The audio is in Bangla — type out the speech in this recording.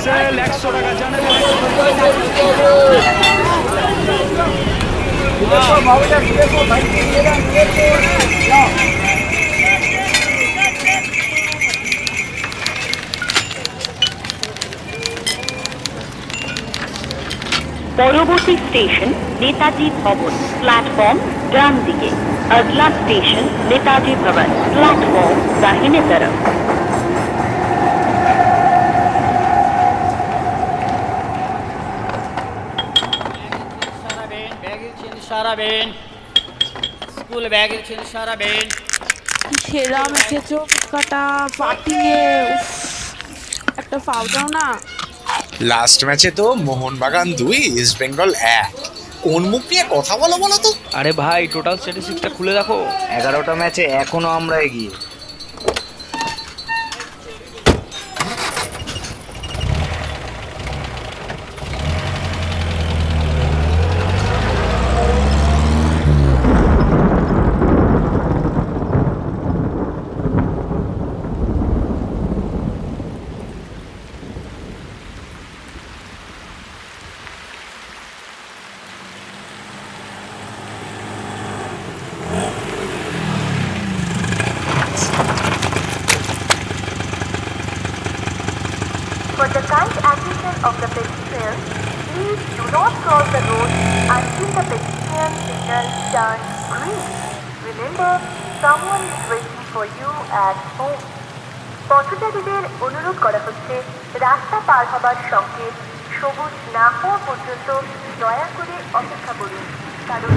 এক্সেল 100 টাকা জানেন। পরবর্তী স্টেশন নেতাজি ভবন, प्लेटफॉर्म डान दिखे। अगला स्टेशन नेताजी भवन, प्लेटफॉर्म दाहिने तरफ। সারাবেন স্কুল ব্যাগের ছিল সারাবেন। সেরা মেখেছো ফুচকাটা ফাটিয়ে। উফ, একটা ফাও দাও না। লাস্ট ম্যাচে তো মোহনবাগান 2 ইস্ট বেঙ্গল 1। কোন মুখ নিয়ে কথা বলো বলো তো? আরে ভাই টোটাল স্ট্যাটিস্টিক্সটা খুলে দেখো। 11টা ম্যাচে এখনো আমরা এগিয়ে। For the kind attention of the pedestrians, please do not cross the road until the pedestrian signal turns green. Remember, someone is waiting for you at home. পথচারীদের অনুরোধ করা হচ্ছে রাস্তা পার হবার সংকেত সবুজ না হওয়া পর্যন্ত দয়া করে অপেক্ষা করুন, কারণ